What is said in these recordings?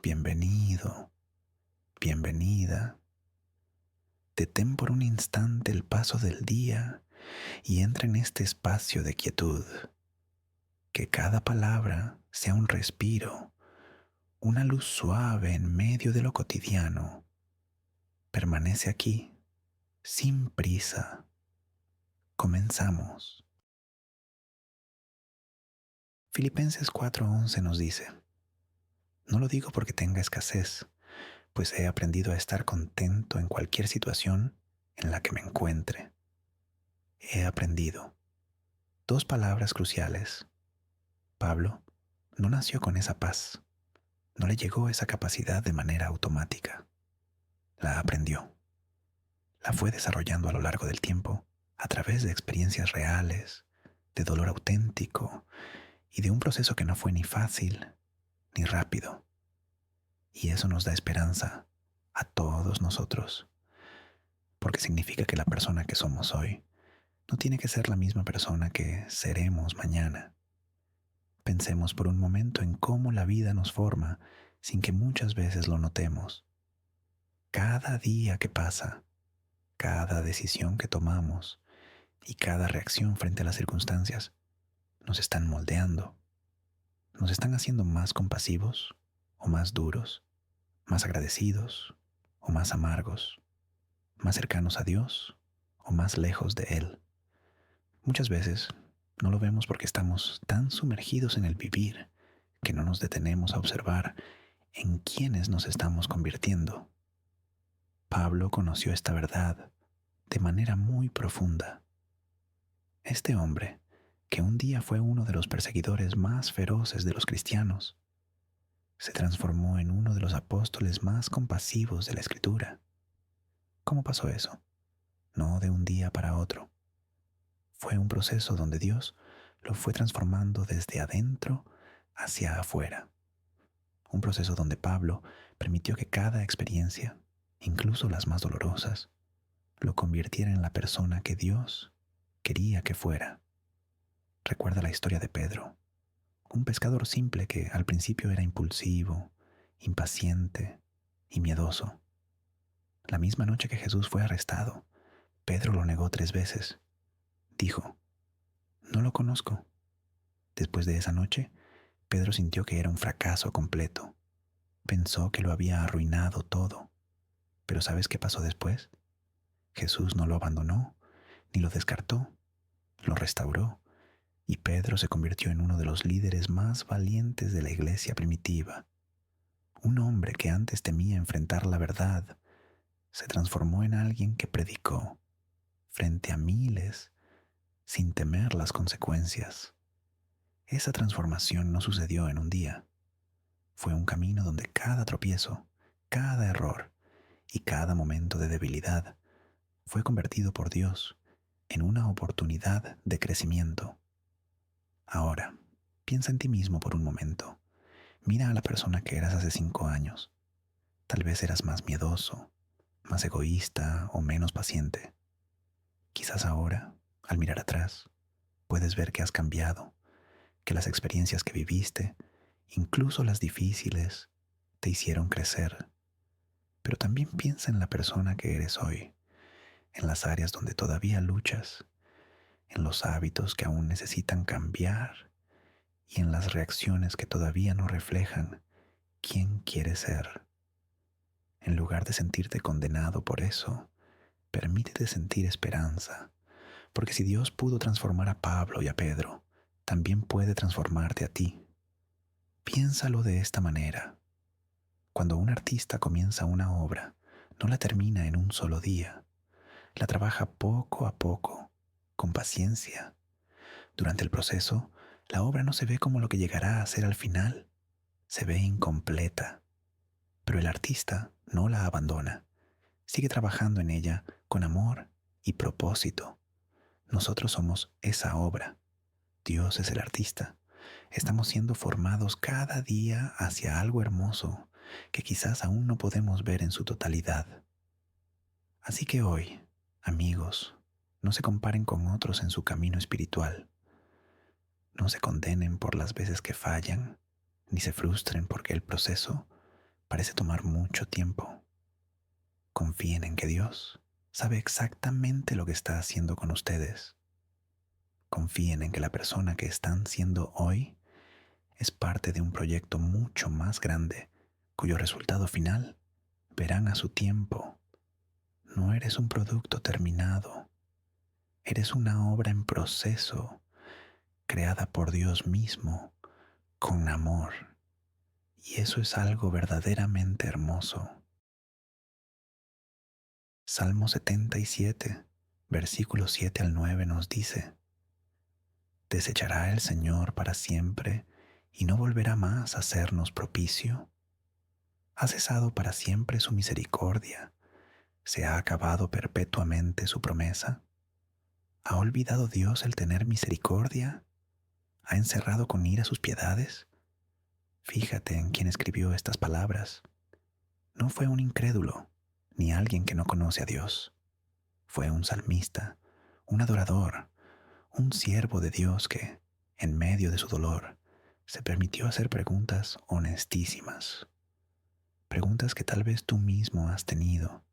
Bienvenido, bienvenida. Detén por un instante el paso del día y entra en este espacio de quietud. Que cada palabra sea un respiro, una luz suave en medio de lo cotidiano. Permanece aquí, sin prisa. Comenzamos. Filipenses 4:11 nos dice: No lo digo porque tenga escasez, pues he aprendido a estar contento en cualquier situación en la que me encuentre. He aprendido. Dos palabras cruciales. Pablo no nació con esa paz, no le llegó esa capacidad de manera automática. La aprendió. La fue desarrollando a lo largo del tiempo, a través de experiencias reales, de dolor auténtico y de un proceso que no fue ni fácil ni rápido. Y eso nos da esperanza a todos nosotros, porque significa que la persona que somos hoy no tiene que ser la misma persona que seremos mañana. Pensemos por un momento en cómo la vida nos forma sin que muchas veces lo notemos. Cada día que pasa, cada decisión que tomamos y cada reacción frente a las circunstancias nos están moldeando, nos están haciendo más compasivos o más duros, más agradecidos o más amargos, más cercanos a Dios o más lejos de Él. Muchas veces no lo vemos porque estamos tan sumergidos en el vivir que no nos detenemos a observar en quiénes nos estamos convirtiendo. Pablo conoció esta verdad de manera muy profunda. Este hombre, que un día fue uno de los perseguidores más feroces de los cristianos, se transformó en uno de los apóstoles más compasivos de la Escritura. ¿Cómo pasó eso? No de un día para otro. Fue un proceso donde Dios lo fue transformando desde adentro hacia afuera. Un proceso donde Pablo permitió que cada experiencia, incluso las más dolorosas, lo convirtiera en la persona que Dios quería que fuera. Recuerda la historia de Pedro, un pescador simple que al principio era impulsivo, impaciente y miedoso. La misma noche que Jesús fue arrestado, Pedro lo negó 3 veces. Dijo: No lo conozco. Después de esa noche, Pedro sintió que era un fracaso completo. Pensó que lo había arruinado todo. Pero ¿sabes qué pasó después? Jesús no lo abandonó, ni lo descartó, lo restauró, y Pedro se convirtió en uno de los líderes más valientes de la iglesia primitiva. Un hombre que antes temía enfrentar la verdad, se transformó en alguien que predicó frente a miles sin temer las consecuencias. Esa transformación no sucedió en un día. Fue un camino donde cada tropiezo, cada error y cada momento de debilidad fue convertido por Dios en una oportunidad de crecimiento. Ahora, piensa en ti mismo por un momento. Mira a la persona que eras hace 5 años. Tal vez eras más miedoso, más egoísta o menos paciente. Quizás ahora, al mirar atrás, puedes ver que has cambiado, que las experiencias que viviste, incluso las difíciles, te hicieron crecer. Pero también piensa en la persona que eres hoy, en las áreas donde todavía luchas, en los hábitos que aún necesitan cambiar y en las reacciones que todavía no reflejan quién quieres ser. En lugar de sentirte condenado por eso, permítete sentir esperanza, porque si Dios pudo transformar a Pablo y a Pedro, también puede transformarte a ti. Piénsalo de esta manera. Cuando un artista comienza una obra, no la termina en un solo día. La trabaja poco a poco, con paciencia. Durante el proceso, la obra no se ve como lo que llegará a ser al final. Se ve incompleta. Pero el artista no la abandona. Sigue trabajando en ella con amor y propósito. Nosotros somos esa obra. Dios es el artista. Estamos siendo formados cada día hacia algo hermoso que quizás aún no podemos ver en su totalidad. Así que hoy, amigos, no se comparen con otros en su camino espiritual. No se condenen por las veces que fallan, ni se frustren porque el proceso parece tomar mucho tiempo. Confíen en que Dios sabe exactamente lo que está haciendo con ustedes. Confíen en que la persona que están siendo hoy es parte de un proyecto mucho más grande, cuyo resultado final verán a su tiempo. No eres un producto terminado, eres una obra en proceso, creada por Dios mismo, con amor. Y eso es algo verdaderamente hermoso. Salmo 77, versículos 7 al 9 nos dice: ¿Desechará el Señor para siempre y no volverá más a hacernos propicio? ¿Ha cesado para siempre su misericordia? ¿Se ha acabado perpetuamente su promesa? ¿Ha olvidado Dios el tener misericordia? ¿Ha encerrado con ira sus piedades? Fíjate en quién escribió estas palabras. No fue un incrédulo, ni alguien que no conoce a Dios. Fue un salmista, un adorador, un siervo de Dios que, en medio de su dolor, se permitió hacer preguntas honestísimas. Preguntas que tal vez tú mismo has tenido,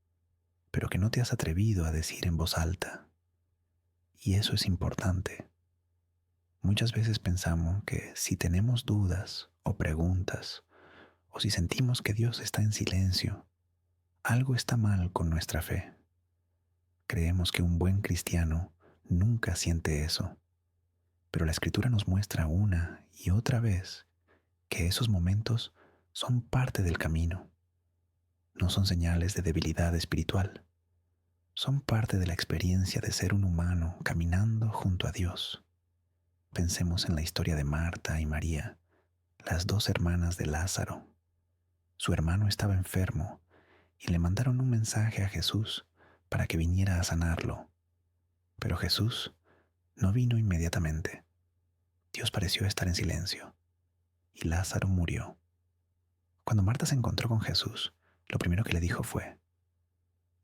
pero que no te has atrevido a decir en voz alta. Y eso es importante. Muchas veces pensamos que si tenemos dudas o preguntas, o si sentimos que Dios está en silencio, algo está mal con nuestra fe. Creemos que un buen cristiano nunca siente eso, pero la Escritura nos muestra una y otra vez que esos momentos son parte del camino. No son señales de debilidad espiritual, son parte de la experiencia de ser un humano caminando junto a Dios. Pensemos en la historia de Marta y María, las dos hermanas de Lázaro. Su hermano estaba enfermo y le mandaron un mensaje a Jesús para que viniera a sanarlo. Pero Jesús no vino inmediatamente. Dios pareció estar en silencio y Lázaro murió. Cuando Marta se encontró con Jesús, lo primero que le dijo fue: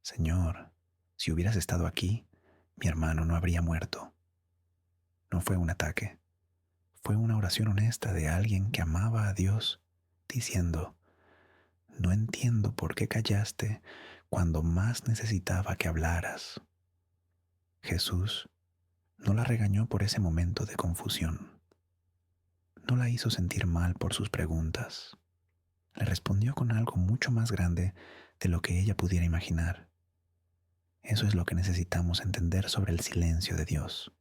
Señor, si hubieras estado aquí, mi hermano no habría muerto. No fue un ataque, fue una oración honesta de alguien que amaba a Dios, diciendo: no entiendo por qué callaste cuando más necesitaba que hablaras. Jesús no la regañó por ese momento de confusión. No la hizo sentir mal por sus preguntas. Le respondió con algo mucho más grande de lo que ella pudiera imaginar. Eso es lo que necesitamos entender sobre el silencio de Dios.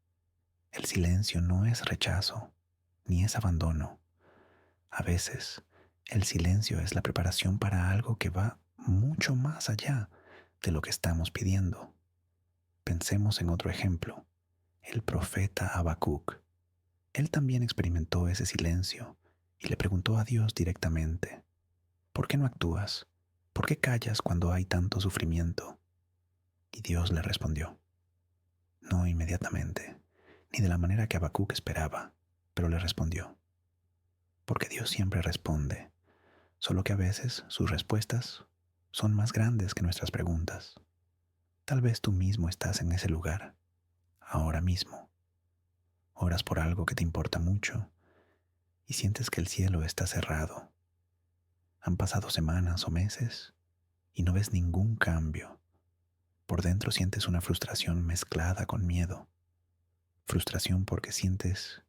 El silencio no es rechazo, ni es abandono. A veces, el silencio es la preparación para algo que va mucho más allá de lo que estamos pidiendo. Pensemos en otro ejemplo, el profeta Habacuc. Él también experimentó ese silencio y le preguntó a Dios directamente: ¿por qué no actúas? ¿Por qué callas cuando hay tanto sufrimiento? Y Dios le respondió: no inmediatamente, ni de la manera que Habacuc esperaba, pero le respondió. Porque Dios siempre responde, solo que a veces sus respuestas son más grandes que nuestras preguntas. Tal vez tú mismo estás en ese lugar, ahora mismo. Oras por algo que te importa mucho y sientes que el cielo está cerrado. Han pasado semanas o meses y no ves ningún cambio. Por dentro sientes una frustración mezclada con miedo. Frustración porque sientes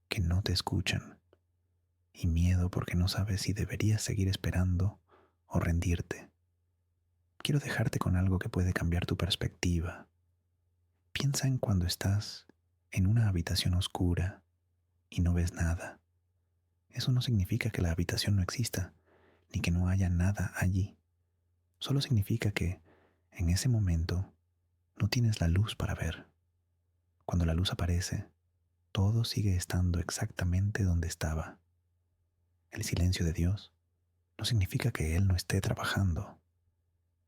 que no te escuchan y miedo porque no sabes si deberías seguir esperando o rendirte. Quiero dejarte con algo que puede cambiar tu perspectiva. Piensa en cuando estás en una habitación oscura y no ves nada. Eso no significa que la habitación no exista, ni que no haya nada allí. Solo significa que, en ese momento, no tienes la luz para ver. Cuando la luz aparece, todo sigue estando exactamente donde estaba. El silencio de Dios no significa que Él no esté trabajando.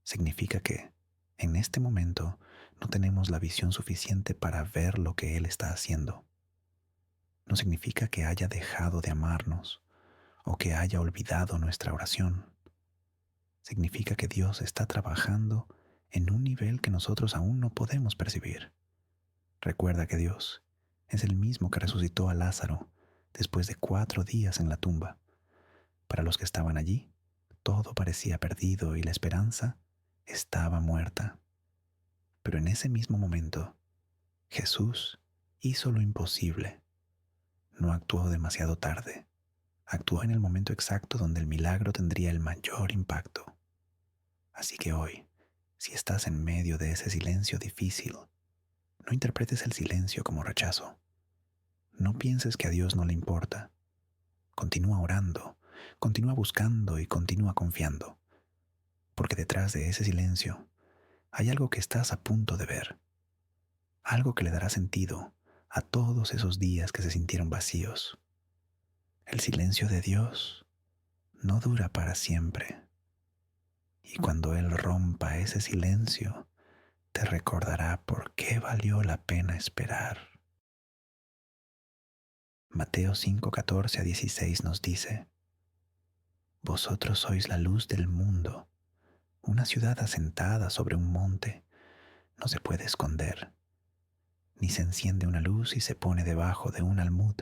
Significa que, en este momento, no tenemos la visión suficiente para ver lo que Él está haciendo. No significa que haya dejado de amarnos o que haya olvidado nuestra oración. Significa que Dios está trabajando en un nivel que nosotros aún no podemos percibir. Recuerda que Dios es el mismo que resucitó a Lázaro después de 4 días en la tumba. Para los que estaban allí, todo parecía perdido y la esperanza estaba muerta. Pero en ese mismo momento, Jesús hizo lo imposible. No actuó demasiado tarde. Actuó en el momento exacto donde el milagro tendría el mayor impacto. Así que hoy, si estás en medio de ese silencio difícil, no interpretes el silencio como rechazo. No pienses que a Dios no le importa. Continúa orando, continúa buscando y continúa confiando, porque detrás de ese silencio hay algo que estás a punto de ver, algo que le dará sentido a todos esos días que se sintieron vacíos. El silencio de Dios no dura para siempre, y cuando Él rompa ese silencio, te recordará por qué valió la pena esperar. Mateo 5:14-16 nos dice: Vosotros sois la luz del mundo. Una ciudad asentada sobre un monte no se puede esconder, ni se enciende una luz y se pone debajo de un almud,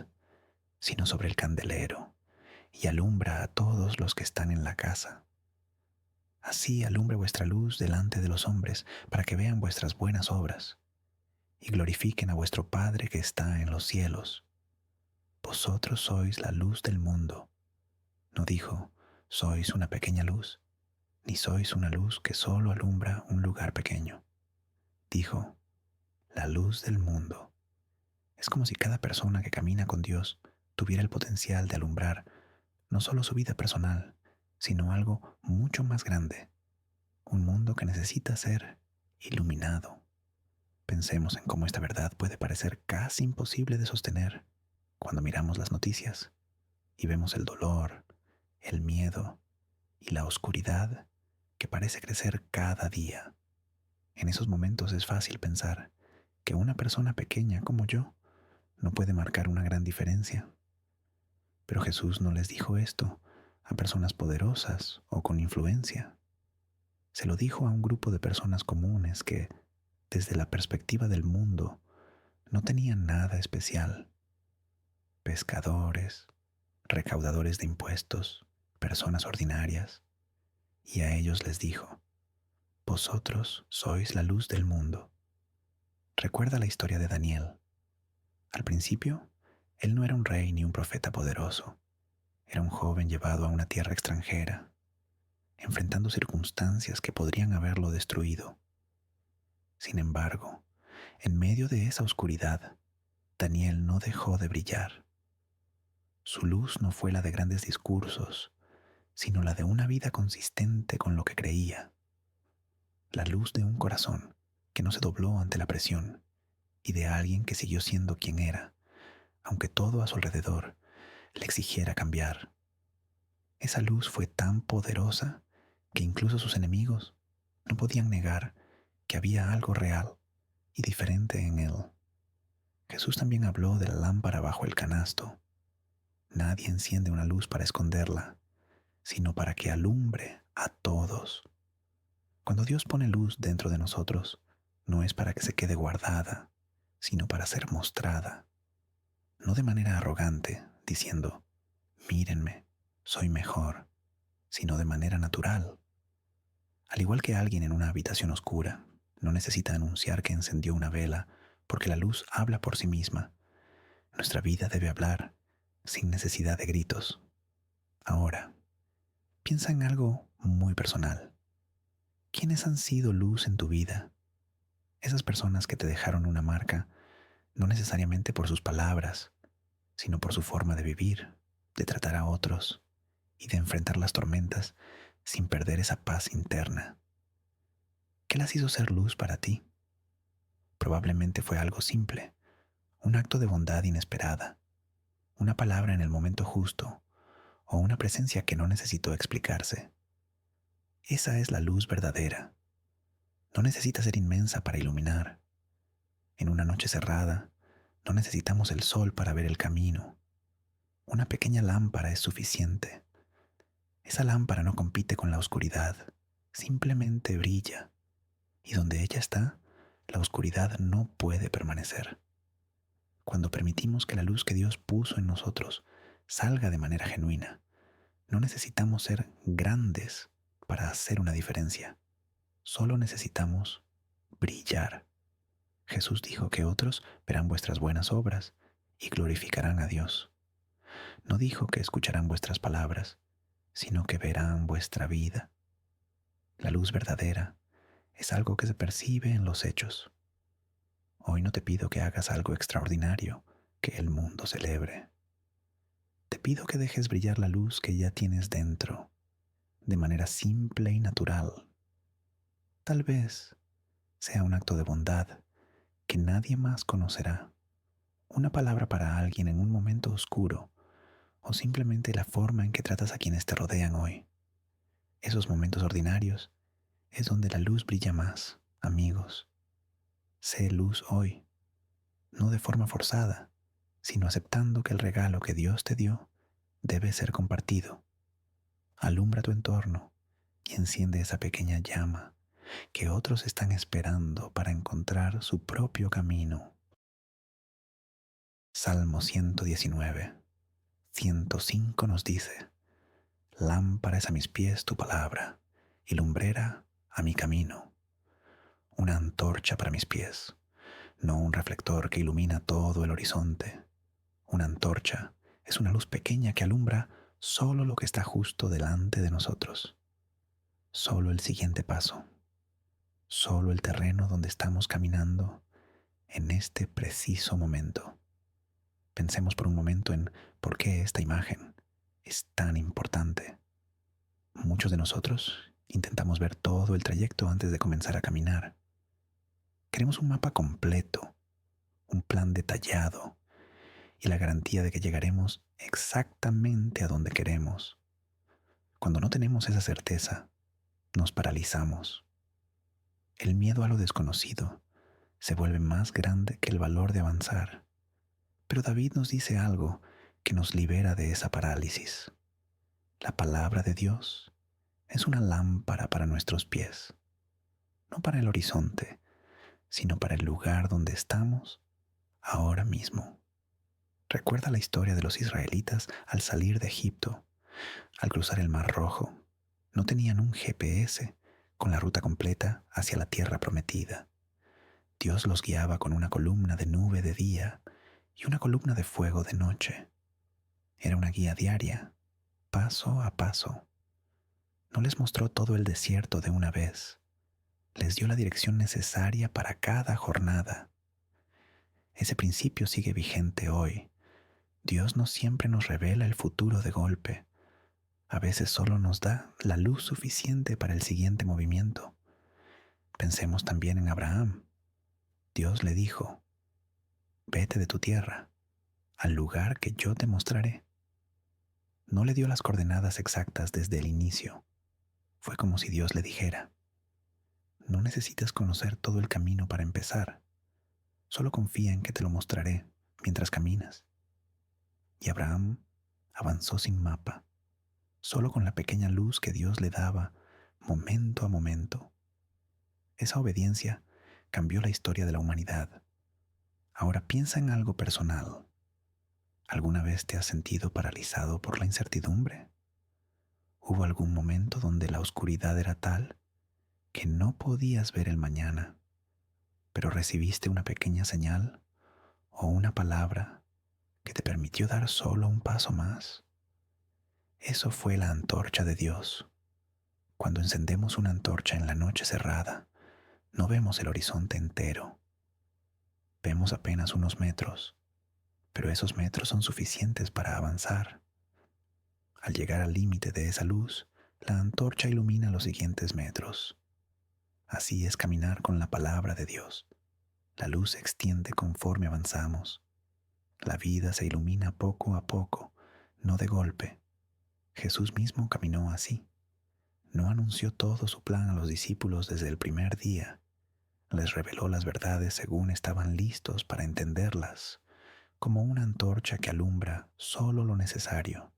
sino sobre el candelero, y alumbra a todos los que están en la casa. Así alumbre vuestra luz delante de los hombres, para que vean vuestras buenas obras, y glorifiquen a vuestro Padre que está en los cielos. Vosotros sois la luz del mundo. No dijo, sois una pequeña luz, ni sois una luz que solo alumbra un lugar pequeño. Dijo, la luz del mundo. Es como si cada persona que camina con Dios tuviera el potencial de alumbrar no solo su vida personal, sino algo mucho más grande, un mundo que necesita ser iluminado. Pensemos en cómo esta verdad puede parecer casi imposible de sostener cuando miramos las noticias y vemos el dolor, el miedo y la oscuridad que parece crecer cada día. En esos momentos es fácil pensar que una persona pequeña como yo no puede marcar una gran diferencia. Pero Jesús no les dijo esto a personas poderosas o con influencia. Se lo dijo a un grupo de personas comunes que, desde la perspectiva del mundo, no tenían nada especial. Pescadores, recaudadores de impuestos, personas ordinarias. Y a ellos les dijo, vosotros sois la luz del mundo. Recuerda la historia de Daniel. Al principio, él no era un rey ni un profeta poderoso. Era un joven llevado a una tierra extranjera, enfrentando circunstancias que podrían haberlo destruido. Sin embargo, en medio de esa oscuridad, Daniel no dejó de brillar. Su luz no fue la de grandes discursos, sino la de una vida consistente con lo que creía. La luz de un corazón que no se dobló ante la presión y de alguien que siguió siendo quien era, aunque todo a su alrededor le exigiera cambiar. Esa luz fue tan poderosa que incluso sus enemigos no podían negar que había algo real y diferente en él. Jesús también habló de la lámpara bajo el canasto. Nadie enciende una luz para esconderla, sino para que alumbre a todos. Cuando Dios pone luz dentro de nosotros, no es para que se quede guardada, sino para ser mostrada. No de manera arrogante, diciendo, mírenme, soy mejor, sino de manera natural. Al igual que alguien en una habitación oscura, no necesita anunciar que encendió una vela, porque la luz habla por sí misma. Nuestra vida debe hablar sin necesidad de gritos. Ahora, piensa en algo muy personal. ¿Quiénes han sido luz en tu vida? Esas personas que te dejaron una marca, no necesariamente por sus palabras, sino por su forma de vivir, de tratar a otros y de enfrentar las tormentas sin perder esa paz interna. ¿Qué las hizo ser luz para ti? Probablemente fue algo simple, un acto de bondad inesperada, una palabra en el momento justo o una presencia que no necesitó explicarse. Esa es la luz verdadera. No necesita ser inmensa para iluminar. En una noche cerrada, no necesitamos el sol para ver el camino. Una pequeña lámpara es suficiente. Esa lámpara no compite con la oscuridad, simplemente brilla. Y donde ella está, la oscuridad no puede permanecer. Cuando permitimos que la luz que Dios puso en nosotros salga de manera genuina, No necesitamos ser grandes para hacer una diferencia. Solo necesitamos brillar. Jesús dijo que otros verán vuestras buenas obras y glorificarán a Dios. No dijo que escucharán vuestras palabras, sino que verán vuestra vida. La luz verdadera es algo que se percibe en los hechos. Hoy no te pido que hagas algo extraordinario que el mundo celebre. Te pido que dejes brillar la luz que ya tienes dentro, de manera simple y natural. Tal vez sea un acto de bondad que nadie más conocerá, una palabra para alguien en un momento oscuro, o simplemente la forma en que tratas a quienes te rodean hoy. Esos momentos ordinarios es donde la luz brilla más, amigos. Sé luz hoy, no de forma forzada, sino aceptando que el regalo que Dios te dio debe ser compartido. Alumbra tu entorno y enciende esa pequeña llama que otros están esperando para encontrar su propio camino. Salmo 119, 105 nos dice: Lámpara es a mis pies tu palabra y lumbrera a mi camino. Una antorcha para mis pies, no un reflector que ilumina todo el horizonte. Una antorcha es una luz pequeña que alumbra solo lo que está justo delante de nosotros, solo el siguiente paso, solo el terreno donde estamos caminando en este preciso momento. Pensemos por un momento en por qué esta imagen es tan importante. Muchos de nosotros intentamos ver todo el trayecto antes de comenzar a caminar. Queremos un mapa completo, un plan detallado y la garantía de que llegaremos exactamente a donde queremos. Cuando no tenemos esa certeza, nos paralizamos. El miedo a lo desconocido se vuelve más grande que el valor de avanzar. Pero David nos dice algo que nos libera de esa parálisis. La palabra de Dios es una lámpara para nuestros pies, no para el horizonte, sino para el lugar donde estamos ahora mismo. Recuerda la historia de los israelitas al salir de Egipto, al cruzar el Mar Rojo. No tenían un GPS con la ruta completa hacia la tierra prometida. Dios los guiaba con una columna de nube de día y una columna de fuego de noche. Era una guía diaria, paso a paso. No les mostró todo el desierto de una vez. Les dio la dirección necesaria para cada jornada. Ese principio sigue vigente hoy. Dios no siempre nos revela el futuro de golpe. A veces solo nos da la luz suficiente para el siguiente movimiento. Pensemos también en Abraham. Dios le dijo: vete de tu tierra, al lugar que yo te mostraré. No le dio las coordenadas exactas desde el inicio. Fue como si Dios le dijera: no necesitas conocer todo el camino para empezar. Solo confía en que te lo mostraré mientras caminas. Y Abraham avanzó sin mapa, solo con la pequeña luz que Dios le daba momento a momento. Esa obediencia cambió la historia de la humanidad. Ahora piensa en algo personal. ¿Alguna vez te has sentido paralizado por la incertidumbre? ¿Hubo algún momento donde la oscuridad era tal que no podías ver el mañana, pero recibiste una pequeña señal o una palabra que te permitió dar solo un paso más? Eso fue la antorcha de Dios. Cuando encendemos una antorcha en la noche cerrada, no vemos el horizonte entero. Vemos apenas unos metros, pero esos metros son suficientes para avanzar. Al llegar al límite de esa luz, la antorcha ilumina los siguientes metros. Así es caminar con la palabra de Dios. La luz se extiende conforme avanzamos. La vida se ilumina poco a poco, no de golpe. Jesús mismo caminó así. No anunció todo su plan a los discípulos desde el primer día. Les reveló las verdades según estaban listos para entenderlas, como una antorcha que alumbra solo lo necesario.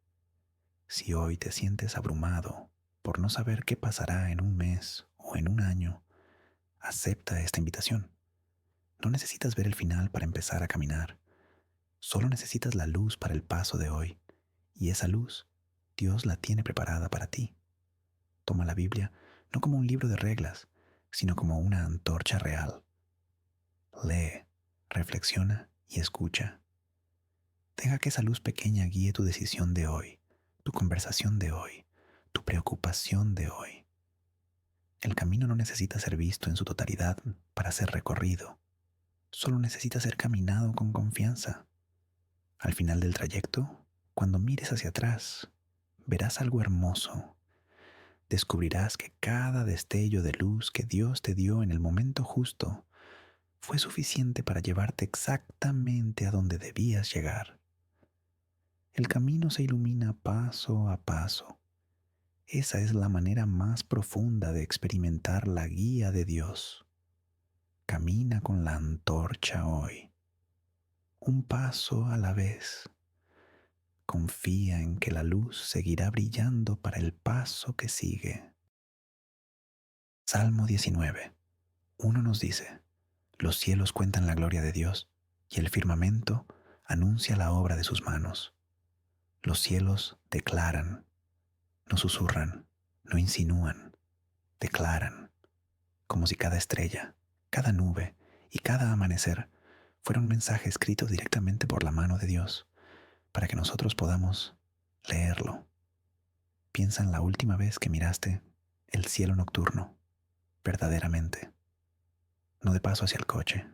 Si hoy te sientes abrumado por no saber qué pasará en un mes o en un año, acepta esta invitación. No necesitas ver el final para empezar a caminar. Solo necesitas la luz para el paso de hoy. Y esa luz Dios la tiene preparada para ti. Toma la Biblia no como un libro de reglas, sino como una antorcha real. Lee, reflexiona y escucha. Deja que esa luz pequeña guíe tu decisión de hoy, tu conversación de hoy, tu preocupación de hoy. El camino no necesita ser visto en su totalidad para ser recorrido. Solo necesita ser caminado con confianza. Al final del trayecto, cuando mires hacia atrás, verás algo hermoso. Descubrirás que cada destello de luz que Dios te dio en el momento justo fue suficiente para llevarte exactamente a donde debías llegar. El camino se ilumina paso a paso. Esa es la manera más profunda de experimentar la guía de Dios. Camina con la antorcha hoy, un paso a la vez. Confía en que la luz seguirá brillando para el paso que sigue. Salmo 19. Uno nos dice: los cielos cuentan la gloria de Dios y el firmamento anuncia la obra de sus manos. Los cielos declaran, no susurran, no insinúan, declaran, como si cada estrella, cada nube y cada amanecer fuera un mensaje escrito directamente por la mano de Dios, para que nosotros podamos leerlo. Piensa en la última vez que miraste el cielo nocturno, verdaderamente, no de paso hacia el coche,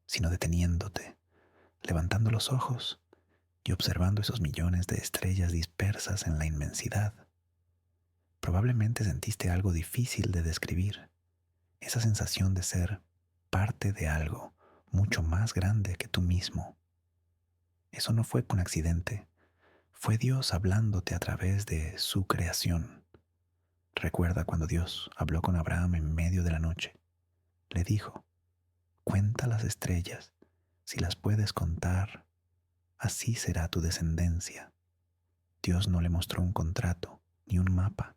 sino deteniéndote, levantando los ojos y observando esos millones de estrellas dispersas en la inmensidad. Probablemente sentiste algo difícil de describir, esa sensación de ser parte de algo mucho más grande que tú mismo. Eso no fue un accidente, fue Dios hablándote a través de su creación. Recuerda cuando Dios habló con Abraham en medio de la noche. Le dijo: cuenta las estrellas, si las puedes contar, así será tu descendencia. Dios no le mostró un contrato ni un mapa,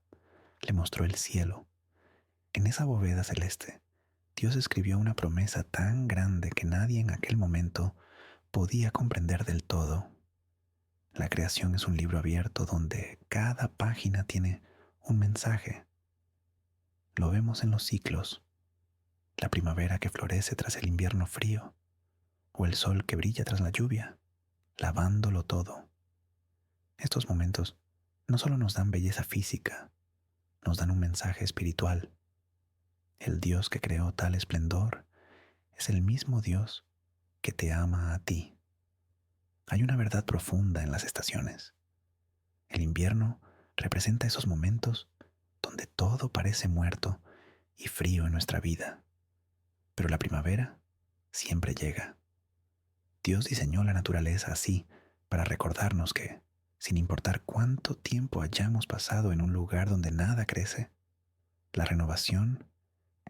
le mostró el cielo. En esa bóveda celeste, Dios escribió una promesa tan grande que nadie en aquel momento podía comprender del todo. La creación es un libro abierto donde cada página tiene un mensaje. Lo vemos en los ciclos: la primavera que florece tras el invierno frío, o el sol que brilla tras la lluvia, lavándolo todo. Estos momentos no solo nos dan belleza física, nos dan un mensaje espiritual. El Dios que creó tal esplendor es el mismo Dios que te ama a ti. Hay una verdad profunda en las estaciones. El invierno representa esos momentos donde todo parece muerto y frío en nuestra vida. Pero la primavera siempre llega. Dios diseñó la naturaleza así para recordarnos que, sin importar cuánto tiempo hayamos pasado en un lugar donde nada crece, la renovación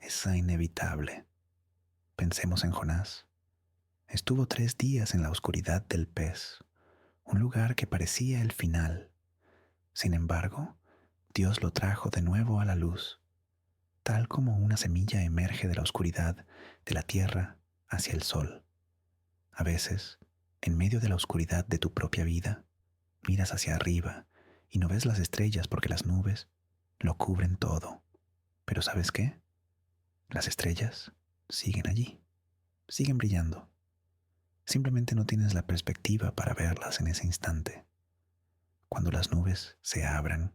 es inevitable. Pensemos en Jonás. Estuvo 3 días en la oscuridad del pez, un lugar que parecía el final. Sin embargo, Dios lo trajo de nuevo a la luz, tal como una semilla emerge de la oscuridad de la tierra hacia el sol. A veces, en medio de la oscuridad de tu propia vida, miras hacia arriba y no ves las estrellas porque las nubes lo cubren todo. Pero ¿sabes qué? Las estrellas siguen allí, siguen brillando. Simplemente no tienes la perspectiva para verlas en ese instante. Cuando las nubes se abran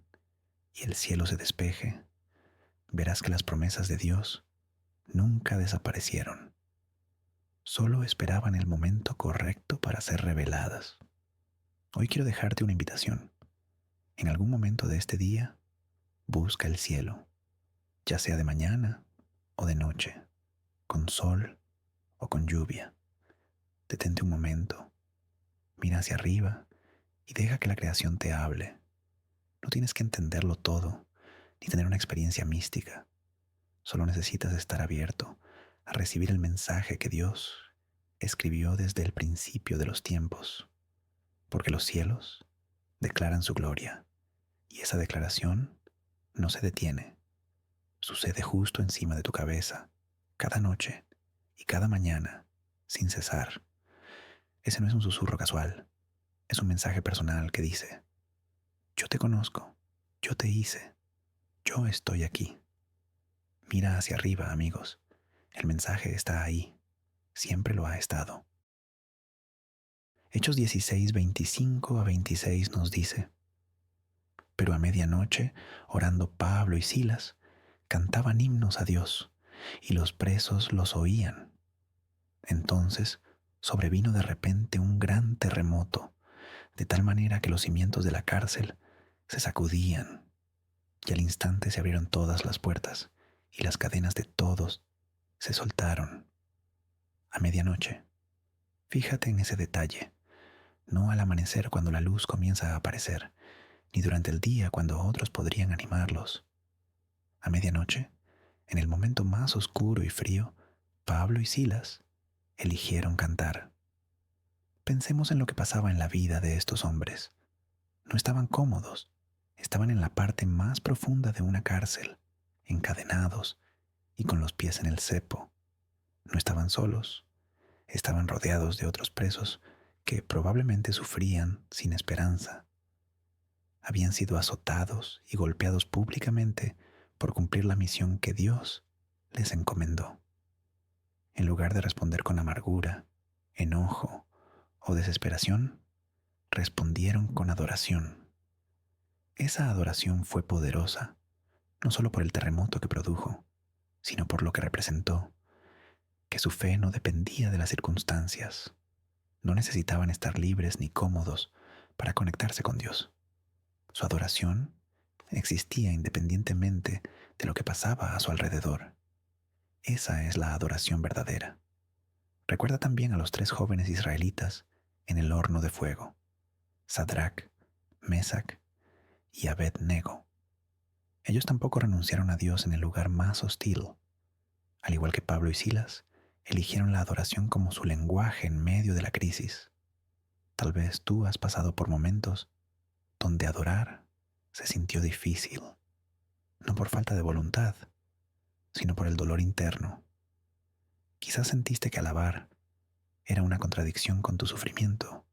y el cielo se despeje, verás que las promesas de Dios nunca desaparecieron. Solo esperaban el momento correcto para ser reveladas. Hoy quiero dejarte una invitación. En algún momento de este día, busca el cielo, ya sea de mañana o de noche, con sol o con lluvia. Detente un momento, mira hacia arriba y deja que la creación te hable. No tienes que entenderlo todo, ni tener una experiencia mística. Solo necesitas estar abierto a recibir el mensaje que Dios escribió desde el principio de los tiempos, porque los cielos declaran su gloria, y esa declaración no se detiene. Sucede justo encima de tu cabeza, cada noche y cada mañana, sin cesar. Ese no es un susurro casual, es un mensaje personal que dice: Yo te conozco, yo te hice, yo estoy aquí. Mira hacia arriba, amigos. El mensaje está ahí, siempre lo ha estado. Hechos 16, 25 a 26 nos dice: pero a medianoche, orando Pablo y Silas, cantaban himnos a Dios, y los presos los oían. Entonces sobrevino de repente un gran terremoto, de tal manera que los cimientos de la cárcel se sacudían, y al instante se abrieron todas las puertas, y las cadenas de todos se soltaron. A medianoche. Fíjate en ese detalle, no al amanecer cuando la luz comienza a aparecer, ni durante el día cuando otros podrían animarlos. A medianoche, en el momento más oscuro y frío, Pablo y Silas eligieron cantar. Pensemos en lo que pasaba en la vida de estos hombres. No estaban cómodos, estaban en la parte más profunda de una cárcel, encadenados y con los pies en el cepo. No estaban solos, estaban rodeados de otros presos que probablemente sufrían sin esperanza. Habían sido azotados y golpeados públicamente por cumplir la misión que Dios les encomendó. En lugar de responder con amargura, enojo o desesperación, respondieron con adoración. Esa adoración fue poderosa, no solo por el terremoto que produjo, sino por lo que representó, que su fe no dependía de las circunstancias. No necesitaban estar libres ni cómodos para conectarse con Dios. Su adoración existía independientemente de lo que pasaba a su alrededor. Esa es la adoración verdadera. Recuerda también a los 3 jóvenes israelitas en el horno de fuego: Sadrac, Mesac y Abed-nego. Ellos tampoco renunciaron a Dios en el lugar más hostil. Al igual que Pablo y Silas, eligieron la adoración como su lenguaje en medio de la crisis. Tal vez tú has pasado por momentos donde adorar se sintió difícil, no por falta de voluntad, sino por el dolor interno. Quizás sentiste que alabar era una contradicción con tu sufrimiento,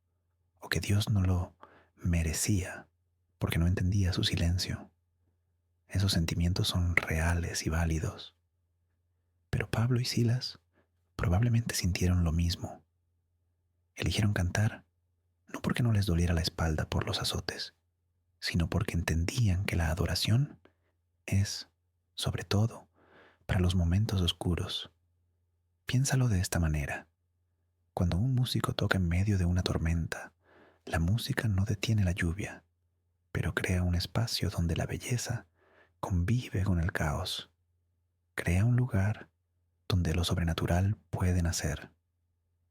o que Dios no lo merecía porque no entendía su silencio. Esos sentimientos son reales y válidos. Pero Pablo y Silas probablemente sintieron lo mismo. Eligieron cantar no porque no les doliera la espalda por los azotes, sino porque entendían que la adoración es, sobre todo, para los momentos oscuros. Piénsalo de esta manera. Cuando un músico toca en medio de una tormenta, la música no detiene la lluvia, pero crea un espacio donde la belleza convive con el caos. Crea un lugar donde lo sobrenatural puede nacer.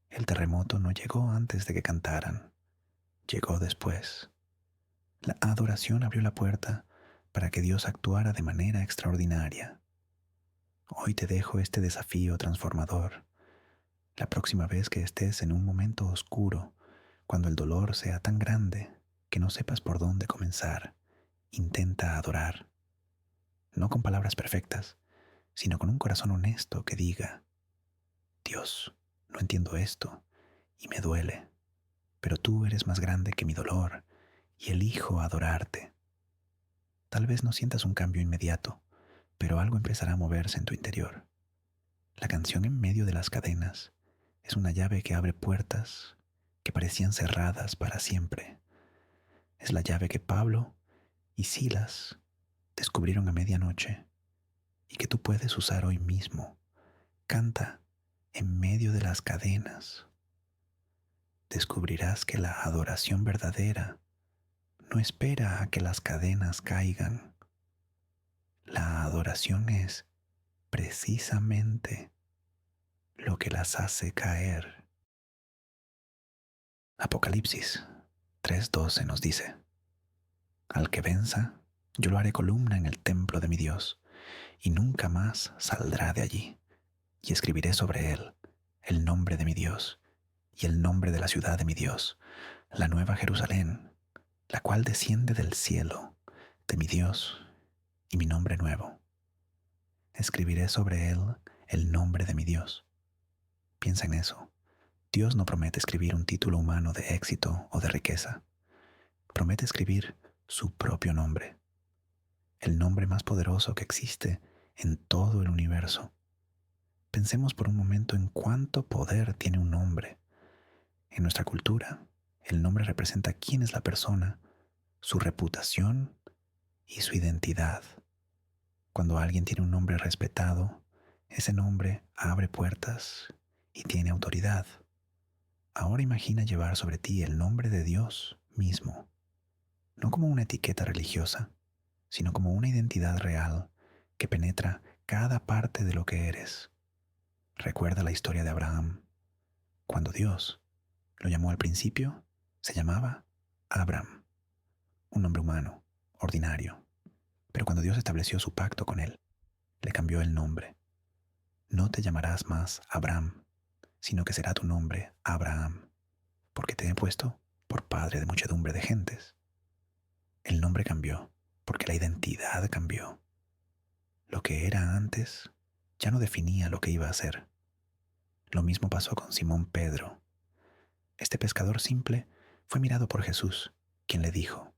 El terremoto no llegó antes de que cantaran, llegó después. La adoración abrió la puerta para que Dios actuara de manera extraordinaria. Hoy te dejo este desafío transformador. La próxima vez que estés en un momento oscuro, cuando el dolor sea tan grande que no sepas por dónde comenzar, intenta adorar. No con palabras perfectas, sino con un corazón honesto que diga: Dios, no entiendo esto y me duele, pero tú eres más grande que mi dolor y elijo adorarte. Tal vez no sientas un cambio inmediato, pero algo empezará a moverse en tu interior. La canción en medio de las cadenas es una llave que abre puertas que parecían cerradas para siempre. Es la llave que Pablo y Silas descubrieron a medianoche y que tú puedes usar hoy mismo. Canta en medio de las cadenas. Descubrirás que la adoración verdadera no espera a que las cadenas caigan. La adoración es precisamente lo que las hace caer. Apocalipsis 3:12 nos dice: al que venza, yo lo haré columna en el templo de mi Dios, y nunca más saldrá de allí. Y escribiré sobre él el nombre de mi Dios y el nombre de la ciudad de mi Dios, la nueva Jerusalén, la cual desciende del cielo, de mi Dios, y mi nombre nuevo. Escribiré sobre él el nombre de mi Dios. Piensa en eso. Dios no promete escribir un título humano de éxito o de riqueza. Promete escribir su propio nombre, el nombre más poderoso que existe en todo el universo. Pensemos por un momento en cuánto poder tiene un nombre. En nuestra cultura, el nombre representa quién es la persona, su reputación y su identidad. Cuando alguien tiene un nombre respetado, ese nombre abre puertas y tiene autoridad. Ahora imagina llevar sobre ti el nombre de Dios mismo, no como una etiqueta religiosa, sino como una identidad real que penetra cada parte de lo que eres. Recuerda la historia de Abraham. Cuando Dios lo llamó al principio, se llamaba Abram, un nombre humano, ordinario. Pero cuando Dios estableció su pacto con él, le cambió el nombre. No te llamarás más Abram, sino que será tu nombre Abraham, porque te he puesto por padre de muchedumbre de gentes. El nombre cambió, porque la identidad cambió. Lo que era antes ya no definía lo que iba a ser. Lo mismo pasó con Simón Pedro. Este pescador simple fue mirado por Jesús, quien le dijo: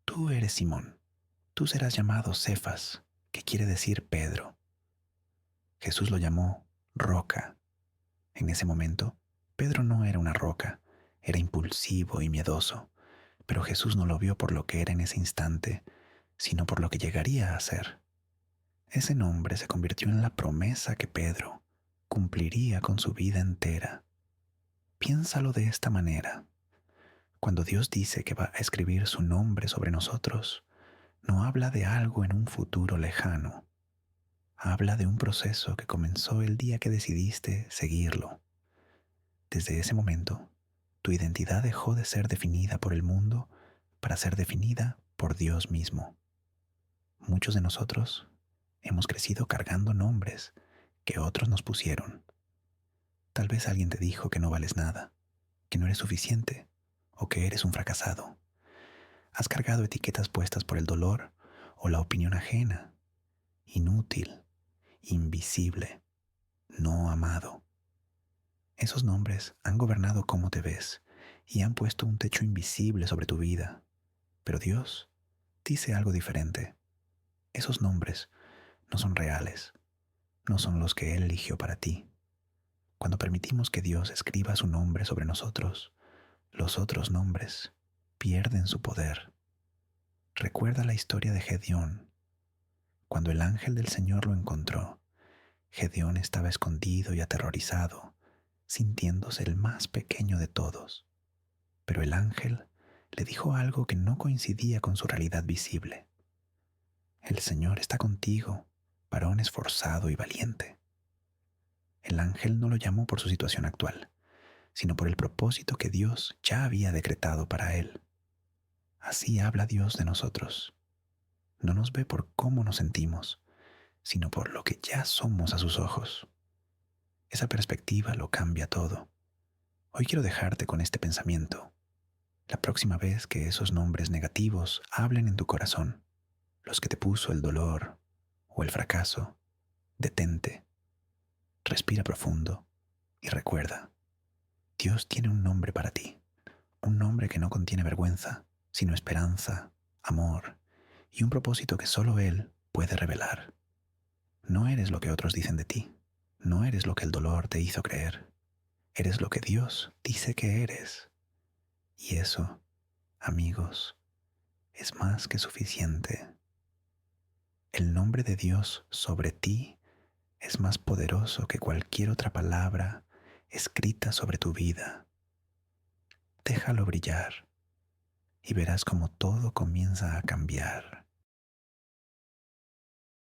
Tú eres Simón, tú serás llamado Cefas, que quiere decir Pedro. Jesús lo llamó roca. En ese momento, Pedro no era una roca, era impulsivo y miedoso, pero Jesús no lo vio por lo que era en ese instante, sino por lo que llegaría a ser. Ese nombre se convirtió en la promesa que Pedro cumpliría con su vida entera. Piénsalo de esta manera. Cuando Dios dice que va a escribir su nombre sobre nosotros, no habla de algo en un futuro lejano. Habla de un proceso que comenzó el día que decidiste seguirlo. Desde ese momento, tu identidad dejó de ser definida por el mundo para ser definida por Dios mismo. Muchos de nosotros hemos crecido cargando nombres que otros nos pusieron. Tal vez alguien te dijo que no vales nada, que no eres suficiente o que eres un fracasado. Has cargado etiquetas puestas por el dolor o la opinión ajena. Inútil, invisible, no amado. Esos nombres han gobernado cómo te ves y han puesto un techo invisible sobre tu vida. Pero Dios dice algo diferente. Esos nombres no son reales, no son los que Él eligió para ti. Cuando permitimos que Dios escriba su nombre sobre nosotros, los otros nombres pierden su poder. Recuerda la historia de Gedeón. Cuando el ángel del Señor lo encontró, Gedeón estaba escondido y aterrorizado, sintiéndose el más pequeño de todos. Pero el ángel le dijo algo que no coincidía con su realidad visible. El Señor está contigo, varón esforzado y valiente. El ángel no lo llamó por su situación actual, sino por el propósito que Dios ya había decretado para él. Así habla Dios de nosotros. No nos ve por cómo nos sentimos, sino por lo que ya somos a sus ojos. Esa perspectiva lo cambia todo. Hoy quiero dejarte con este pensamiento. La próxima vez que esos nombres negativos hablen en tu corazón, los que te puso el dolor o el fracaso, detente, respira profundo y recuerda, Dios tiene un nombre para ti, un nombre que no contiene vergüenza, sino esperanza, amor y un propósito que solo Él puede revelar. No eres lo que otros dicen de ti, no eres lo que el dolor te hizo creer, eres lo que Dios dice que eres. Y eso, amigos, es más que suficiente. El nombre de Dios sobre ti es más poderoso que cualquier otra palabra escrita sobre tu vida. Déjalo brillar y verás cómo todo comienza a cambiar.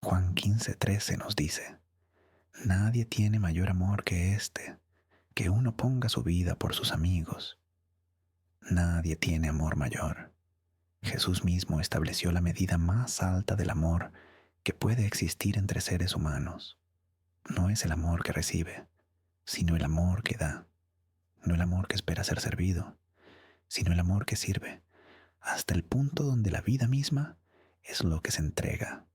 Juan 15:13 nos dice: Nadie tiene mayor amor que este, que uno ponga su vida por sus amigos. Nadie tiene amor mayor. Jesús mismo estableció la medida más alta del amor que puede existir entre seres humanos. No es el amor que recibe, sino el amor que da. No el amor que espera ser servido, sino el amor que sirve, hasta el punto donde la vida misma es lo que se entrega.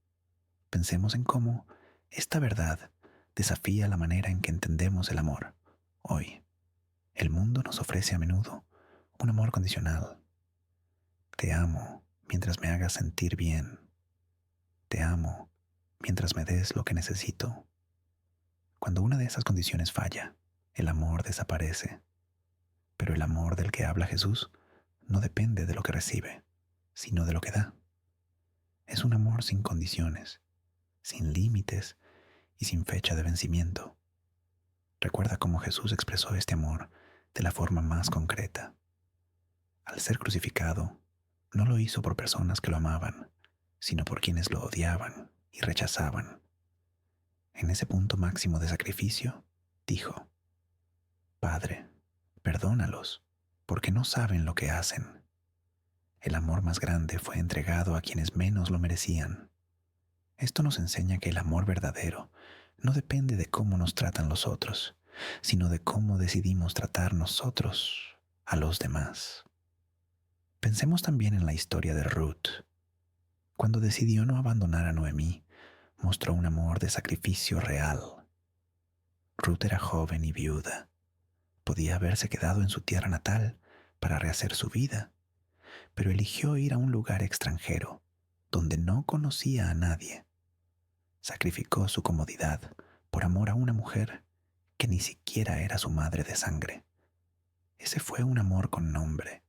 Pensemos en cómo esta verdad desafía la manera en que entendemos el amor. Hoy, el mundo nos ofrece a menudo un amor condicional. Te amo mientras me hagas sentir bien. Te amo mientras me des lo que necesito. Cuando una de esas condiciones falla, el amor desaparece. Pero el amor del que habla Jesús no depende de lo que recibe, sino de lo que da. Es un amor sin condiciones, sin límites y sin fecha de vencimiento. Recuerda cómo Jesús expresó este amor de la forma más concreta. Al ser crucificado, no lo hizo por personas que lo amaban, sino por quienes lo odiaban y rechazaban. En ese punto máximo de sacrificio, dijo: Padre, perdónalos, porque no saben lo que hacen. El amor más grande fue entregado a quienes menos lo merecían. Esto nos enseña que el amor verdadero no depende de cómo nos tratan los otros, sino de cómo decidimos tratar nosotros a los demás. Pensemos también en la historia de Ruth. Cuando decidió no abandonar a Noemí, mostró un amor de sacrificio real. Ruth era joven y viuda. Podía haberse quedado en su tierra natal para rehacer su vida, pero eligió ir a un lugar extranjero, donde no conocía a nadie. Sacrificó su comodidad por amor a una mujer que ni siquiera era su madre de sangre. Ese fue un amor con nombre,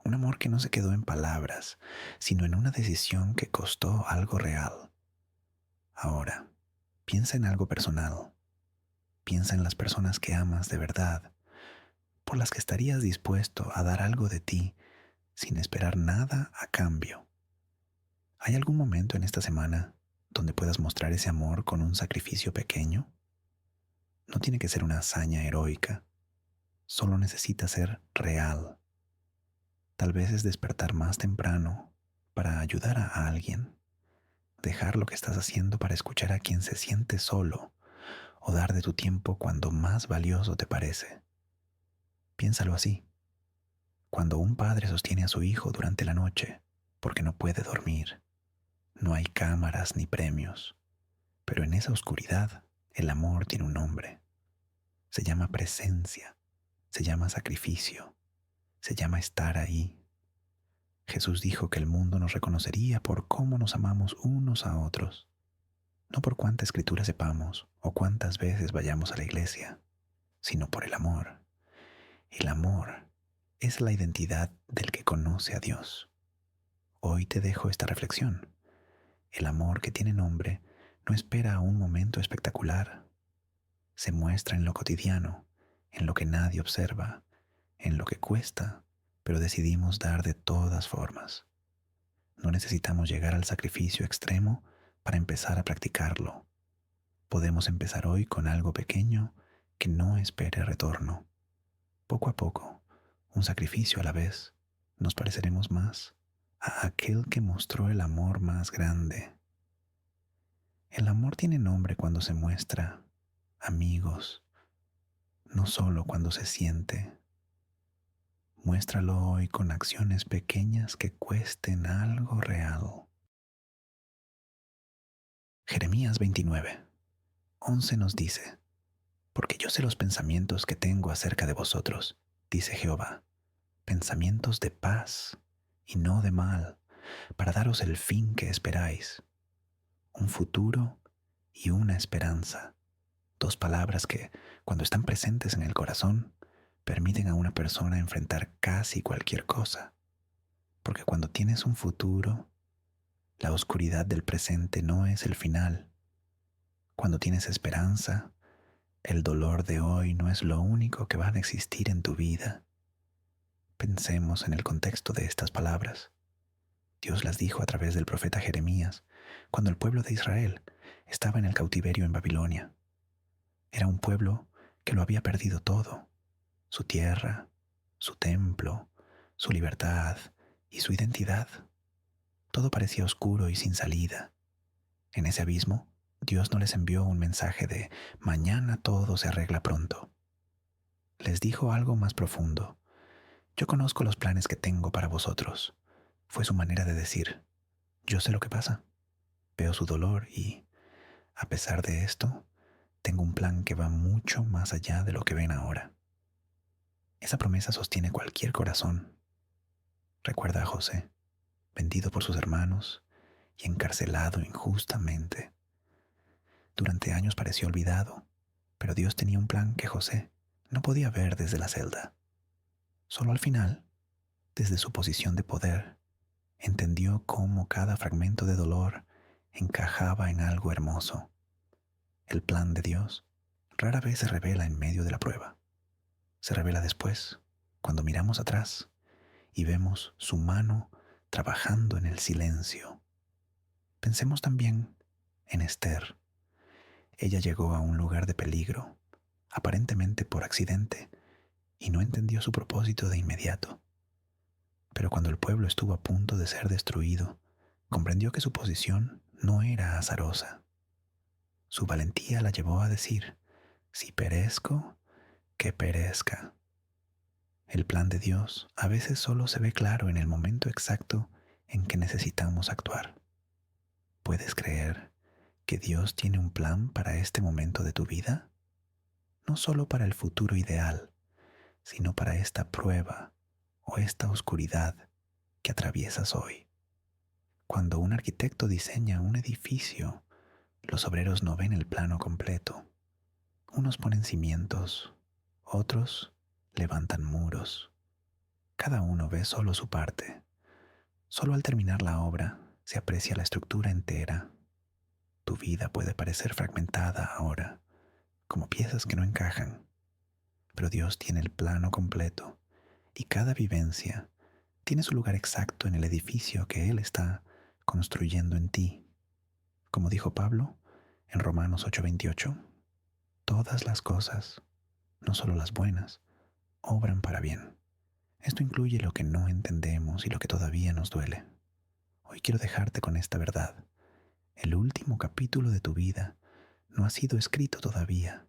un amor que no se quedó en palabras, sino en una decisión que costó algo real. Ahora, piensa en algo personal. Piensa en las personas que amas de verdad, por las que estarías dispuesto a dar algo de ti sin esperar nada a cambio. ¿Hay algún momento en esta semana donde puedas mostrar ese amor con un sacrificio pequeño? No tiene que ser una hazaña heroica, solo necesita ser real. Tal vez es despertar más temprano para ayudar a alguien, dejar lo que estás haciendo para escuchar a quien se siente solo, o dar de tu tiempo cuando más valioso te parece. Piénsalo así. Cuando un padre sostiene a su hijo durante la noche porque no puede dormir, no hay cámaras ni premios, pero en esa oscuridad el amor tiene un nombre. Se llama presencia, se llama sacrificio, se llama estar ahí. Jesús dijo que el mundo nos reconocería por cómo nos amamos unos a otros, no por cuánta escritura sepamos o cuántas veces vayamos a la iglesia, sino por el amor. El amor es la identidad del que conoce a Dios. Hoy te dejo esta reflexión. El amor que tiene nombre no espera a un momento espectacular. Se muestra en lo cotidiano, en lo que nadie observa, en lo que cuesta, pero decidimos dar de todas formas. No necesitamos llegar al sacrificio extremo para empezar a practicarlo. Podemos empezar hoy con algo pequeño que no espere retorno. Poco a poco, un sacrificio a la vez, nos pareceremos más a aquel que mostró el amor más grande. El amor tiene nombre cuando se muestra, amigos, no solo cuando se siente. Muéstralo hoy con acciones pequeñas que cuesten algo real. Jeremías 29:11 nos dice: Porque yo sé los pensamientos que tengo acerca de vosotros, dice Jehová, pensamientos de paz y no de mal, para daros el fin que esperáis, un futuro y una esperanza. Dos palabras que, cuando están presentes en el corazón, permiten a una persona enfrentar casi cualquier cosa. Porque cuando tienes un futuro, la oscuridad del presente no es el final. Cuando tienes esperanza, el dolor de hoy no es lo único que va a existir en tu vida. Pensemos en el contexto de estas palabras. Dios las dijo a través del profeta Jeremías, cuando el pueblo de Israel estaba en el cautiverio en Babilonia. Era un pueblo que lo había perdido todo: su tierra, su templo, su libertad y su identidad. Todo parecía oscuro y sin salida. En ese abismo, Dios no les envió un mensaje de mañana todo se arregla pronto. Les dijo algo más profundo: yo conozco los planes que tengo para vosotros. Fue su manera de decir: yo sé lo que pasa, veo su dolor y, a pesar de esto, tengo un plan que va mucho más allá de lo que ven ahora. Esa promesa sostiene cualquier corazón. Recuerda a José. vendido por sus hermanos y encarcelado injustamente. Durante años pareció olvidado, pero Dios tenía un plan que José no podía ver desde la celda. Solo al final, desde su posición de poder, entendió cómo cada fragmento de dolor encajaba en algo hermoso. El plan de Dios rara vez se revela en medio de la prueba. Se revela después, cuando miramos atrás y vemos su mano trabajando en el silencio. Pensemos también en Esther. Ella llegó a un lugar de peligro, aparentemente por accidente, y no entendió su propósito de inmediato. Pero cuando el pueblo estuvo a punto de ser destruido, comprendió que su posición no era azarosa. Su valentía la llevó a decir: si perezco, que perezca. El plan de Dios a veces solo se ve claro en el momento exacto en que necesitamos actuar. ¿Puedes creer que Dios tiene un plan para este momento de tu vida? No solo para el futuro ideal, sino para esta prueba o esta oscuridad que atraviesas hoy. Cuando un arquitecto diseña un edificio, los obreros no ven el plano completo. Unos ponen cimientos, otros levantan muros. Cada uno ve solo su parte. Solo al terminar la obra se aprecia la estructura entera. Tu vida puede parecer fragmentada ahora, como piezas que no encajan, pero Dios tiene el plano completo y cada vivencia tiene su lugar exacto en el edificio que Él está construyendo en ti. Como dijo Pablo en Romanos 8:28, todas las cosas, no solo las buenas, obran para bien. Esto incluye lo que no entendemos y lo que todavía nos duele. Hoy quiero dejarte con esta verdad. El último capítulo de tu vida no ha sido escrito todavía.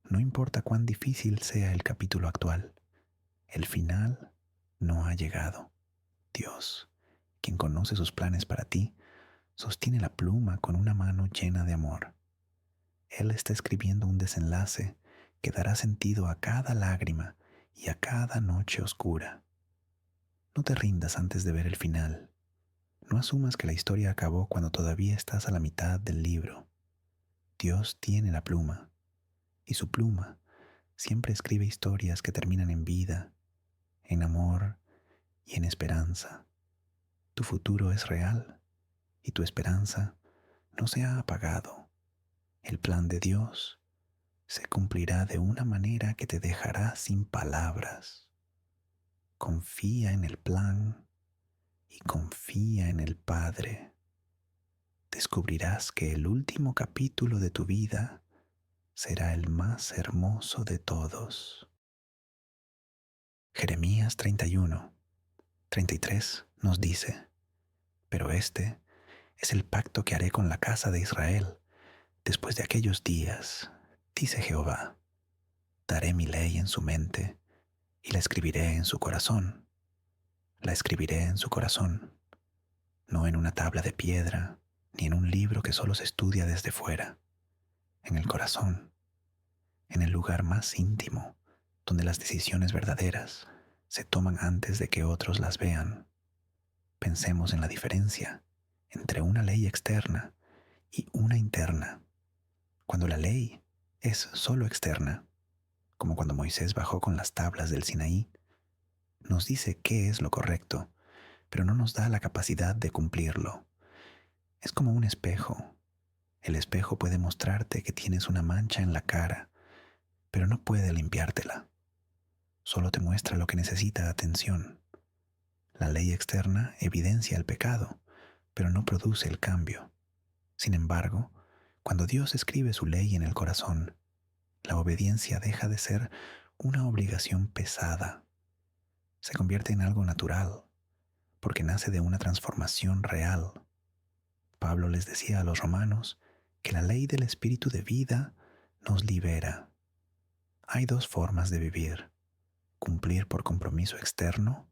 No importa cuán difícil sea el capítulo actual, el final no ha llegado. Dios, quien conoce sus planes para ti, sostiene la pluma con una mano llena de amor. Él está escribiendo un desenlace que dará sentido a cada lágrima y a cada noche oscura. No te rindas antes de ver el final. No asumas que la historia acabó cuando todavía estás a la mitad del libro. Dios tiene la pluma, y su pluma siempre escribe historias que terminan en vida, en amor y en esperanza. Tu futuro es real y tu esperanza no se ha apagado. El plan de Dios se cumplirá de una manera que te dejará sin palabras. Confía en el plan y confía en el Padre. Descubrirás que el último capítulo de tu vida será el más hermoso de todos. Jeremías 31:33 nos dice: pero este es el pacto que haré con la casa de Israel después de aquellos días, dice Jehová. Daré mi ley en su mente y la escribiré en su corazón. La escribiré en su corazón, no en una tabla de piedra, ni en un libro que solo se estudia desde fuera. En el corazón, en el lugar más íntimo, donde las decisiones verdaderas se toman antes de que otros las vean. Pensemos en la diferencia entre una ley externa y una interna. Cuando la ley es solo externa, como cuando Moisés bajó con las tablas del Sinaí, nos dice qué es lo correcto, pero no nos da la capacidad de cumplirlo. Es como un espejo. El espejo puede mostrarte que tienes una mancha en la cara, pero no puede limpiártela. Solo te muestra lo que necesita atención. La ley externa evidencia el pecado, pero no produce el cambio. Sin embargo, cuando Dios escribe su ley en el corazón, la obediencia deja de ser una obligación pesada. Se convierte en algo natural, porque nace de una transformación real. Pablo les decía a los romanos que la ley del espíritu de vida nos libera. Hay dos formas de vivir: cumplir por compromiso externo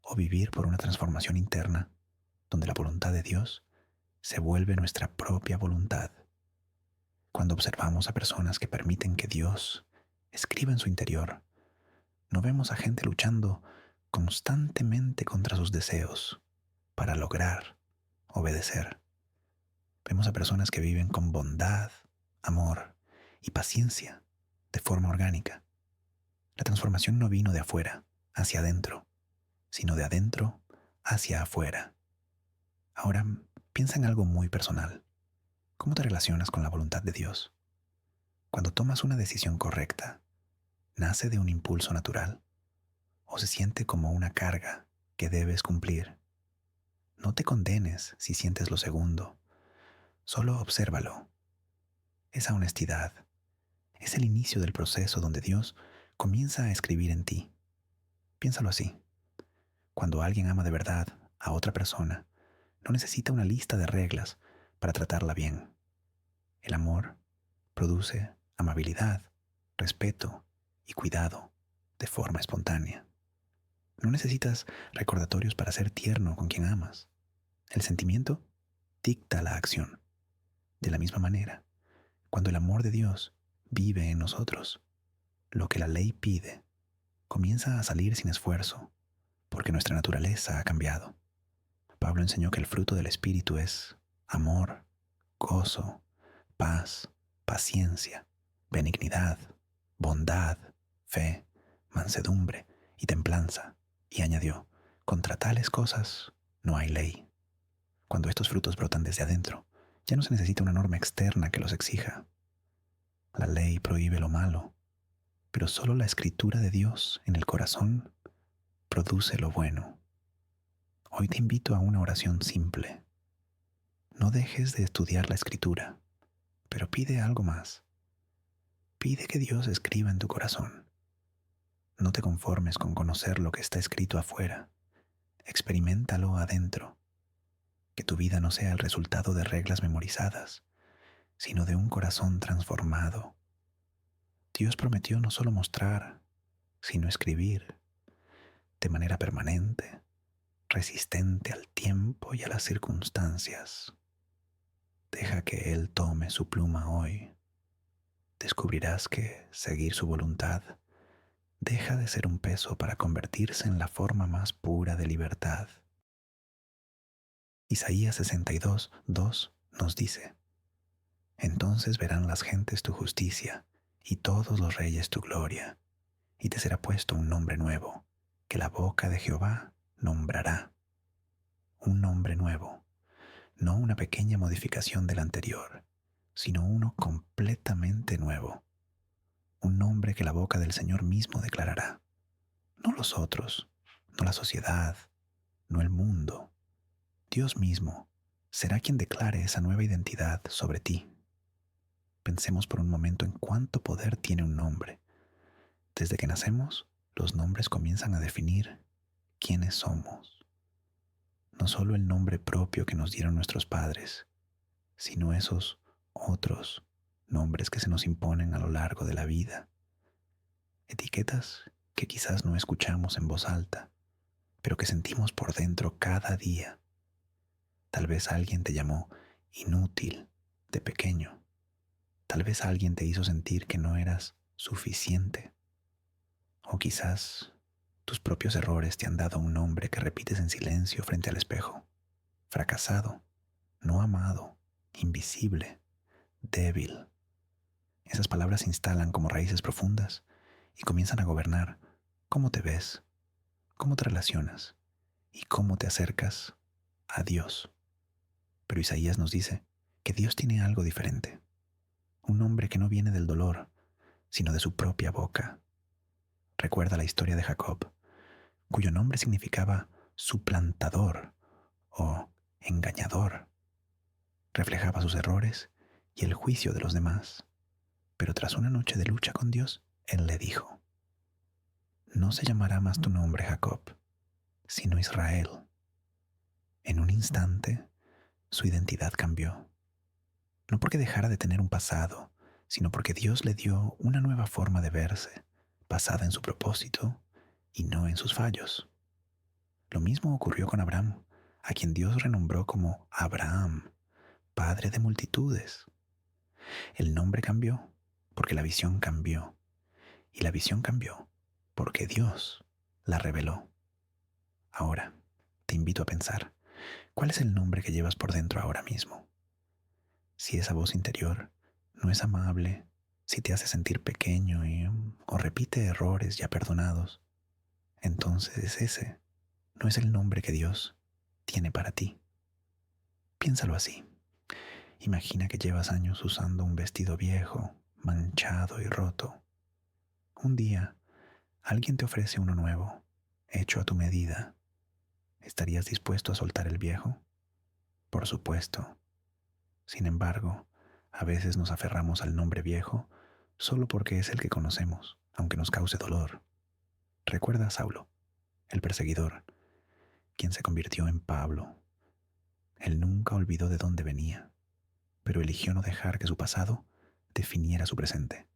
o vivir por una transformación interna, donde la voluntad de Dios se vuelve nuestra propia voluntad. Cuando observamos a personas que permiten que Dios escriba en su interior, no vemos a gente luchando constantemente contra sus deseos. para lograr obedecer. Vemos a personas que viven con bondad, amor y paciencia de forma orgánica. La transformación no vino de afuera hacia adentro, sino de adentro hacia afuera. Ahora, piensa en algo muy personal. ¿Cómo te relacionas con la voluntad de Dios? Cuando tomas una decisión correcta, ¿nace de un impulso natural o se siente como una carga que debes cumplir? No te condenes si sientes lo segundo, solo obsérvalo. Esa honestidad es el inicio del proceso donde Dios comienza a escribir en ti. Piénsalo así. Cuando alguien ama de verdad a otra persona, no necesita una lista de reglas para tratarla bien. El amor produce amabilidad, respeto y cuidado de forma espontánea. No necesitas recordatorios para ser tierno con quien amas. El sentimiento dicta la acción. De la misma manera, cuando el amor de Dios vive en nosotros, lo que la ley pide comienza a salir sin esfuerzo, porque nuestra naturaleza ha cambiado. Pablo enseñó que el fruto del Espíritu es amor, gozo, paz, paciencia, benignidad, bondad, fe, mansedumbre y templanza. Y añadió, contra tales cosas no hay ley. Cuando estos frutos brotan desde adentro, ya no se necesita una norma externa que los exija. La ley prohíbe lo malo, pero solo la escritura de Dios en el corazón produce lo bueno. Hoy te invito a una oración simple. No dejes de estudiar la escritura, pero pide algo más. Pide que Dios escriba en tu corazón. No te conformes con conocer lo que está escrito afuera. Experiméntalo adentro. Que tu vida no sea el resultado de reglas memorizadas, sino de un corazón transformado. Dios prometió no solo mostrar, sino escribir de manera permanente, resistente al tiempo y a las circunstancias. Deja que Él tome su pluma hoy. Descubrirás que seguir su voluntad deja de ser un peso para convertirse en la forma más pura de libertad. Isaías 62:2 nos dice, entonces verán las gentes tu justicia y todos los reyes tu gloria, y te será puesto un nombre nuevo, que la boca de Jehová nombrará. Un nombre nuevo, no una pequeña modificación del anterior, sino uno completamente nuevo. Un nombre que la boca del Señor mismo declarará. No los otros, no la sociedad, no el mundo. Dios mismo será quien declare esa nueva identidad sobre ti. Pensemos por un momento en cuánto poder tiene un nombre. Desde que nacemos, los nombres comienzan a definir quiénes somos. No solo el nombre propio que nos dieron nuestros padres, sino esos otros nombres que se nos imponen a lo largo de la vida. Etiquetas que quizás no escuchamos en voz alta, pero que sentimos por dentro cada día. Tal vez alguien te llamó inútil de pequeño. Tal vez alguien te hizo sentir que no eras suficiente. O quizás tus propios errores te han dado un nombre que repites en silencio frente al espejo. Fracasado, no amado, invisible, débil. Esas palabras se instalan como raíces profundas y comienzan a gobernar cómo te ves, cómo te relacionas y cómo te acercas a Dios. Pero Isaías nos dice que Dios tiene algo diferente. Un nombre que no viene del dolor, sino de su propia boca. Recuerda la historia de Jacob, cuyo nombre significaba suplantador o engañador. Reflejaba sus errores y el juicio de los demás. Pero tras una noche de lucha con Dios, Él le dijo, no se llamará más tu nombre Jacob, sino Israel. En un instante, su identidad cambió. No porque dejara de tener un pasado, sino porque Dios le dio una nueva forma de verse, basada en su propósito y no en sus fallos. Lo mismo ocurrió con Abraham, a quien Dios renombró como Abraham, padre de multitudes. El nombre cambió porque la visión cambió, y la visión cambió porque Dios la reveló. Ahora, te invito a pensar, ¿Cuál es el nombre que llevas por dentro ahora mismo? Si esa voz interior no es amable, si te hace sentir pequeño o repite errores ya perdonados, entonces ese no es el nombre que Dios tiene para ti. Piénsalo así. Imagina que llevas años usando un vestido viejo, manchado y roto. Un día, alguien te ofrece uno nuevo, hecho a tu medida. ¿Estarías dispuesto a soltar el viejo? Por supuesto. Sin embargo, a veces nos aferramos al nombre viejo solo porque es el que conocemos, aunque nos cause dolor. Recuerda a Saulo, el perseguidor, quien se convirtió en Pablo. Él nunca olvidó de dónde venía, pero eligió no dejar que su pasado definiera su presente.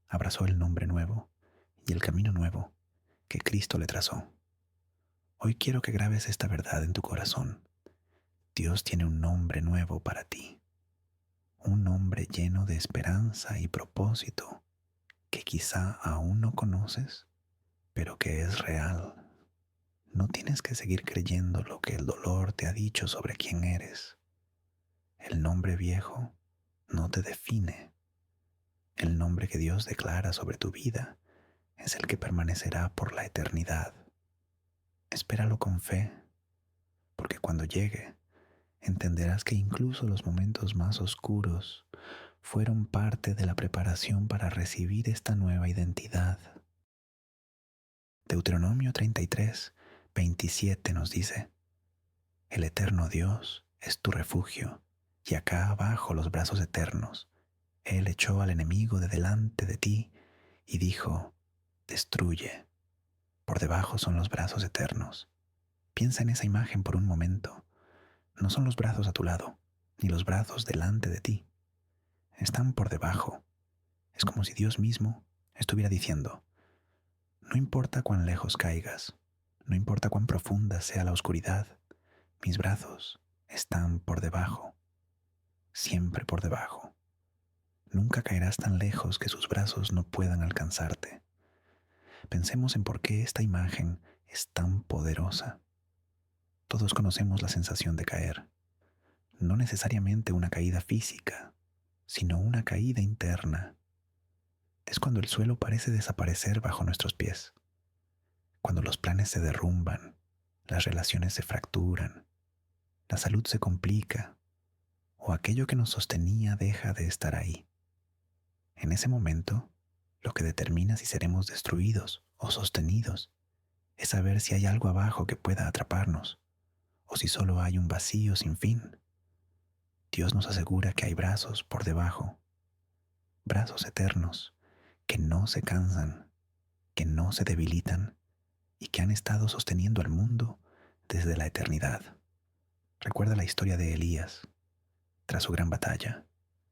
Abrazó el nombre nuevo y el camino nuevo que Cristo le trazó. Hoy quiero que grabes esta verdad en tu corazón. Dios tiene un nombre nuevo para ti, un nombre lleno de esperanza y propósito que quizá aún no conoces, pero que es real. No tienes que seguir creyendo lo que el dolor te ha dicho sobre quién eres. El nombre viejo no te define. El nombre que Dios declara sobre tu vida es el que permanecerá por la eternidad. Espéralo con fe, porque cuando llegue, entenderás que incluso los momentos más oscuros fueron parte de la preparación para recibir esta nueva identidad. Deuteronomio 33, 27 nos dice: el eterno Dios es tu refugio, y acá abajo los brazos eternos. Él echó al enemigo de delante de ti y dijo: destruye. Por debajo son los brazos eternos. Piensa en esa imagen por un momento. No son los brazos a tu lado, ni los brazos delante de ti. Están por debajo. Es como si Dios mismo estuviera diciendo: no importa cuán lejos caigas, no importa cuán profunda sea la oscuridad, mis brazos están por debajo, siempre por debajo. Nunca caerás tan lejos que sus brazos no puedan alcanzarte. Pensemos en por qué esta imagen es tan poderosa. Todos conocemos la sensación de caer, no necesariamente una caída física, sino una caída interna. Es cuando el suelo parece desaparecer bajo nuestros pies, cuando los planes se derrumban, las relaciones se fracturan, la salud se complica o aquello que nos sostenía deja de estar ahí. En ese momento, lo que determina si seremos destruidos o sostenidos es saber si hay algo abajo que pueda atraparnos o si solo hay un vacío sin fin. Dios nos asegura que hay brazos por debajo, brazos eternos que no se cansan, que no se debilitan y que han estado sosteniendo al mundo desde la eternidad. Recuerda la historia de Elías. Tras su gran batalla,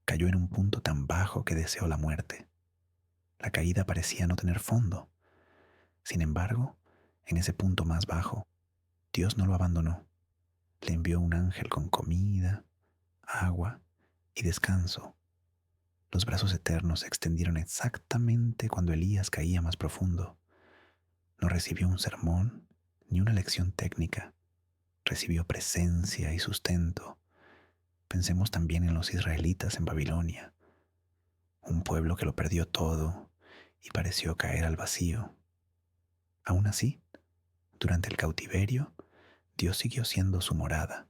cayó en un punto tan bajo que deseó la muerte. La caída parecía no tener fondo. Sin embargo, en ese punto más bajo, Dios no lo abandonó. Le envió un ángel con comida, agua y descanso. Los brazos eternos se extendieron exactamente cuando Elías caía más profundo. No recibió un sermón ni una lección técnica. Recibió presencia y sustento. Pensemos también en los israelitas en Babilonia, un pueblo que lo perdió todo y pareció caer al vacío. Aún así, durante el cautiverio, Dios siguió siendo su morada.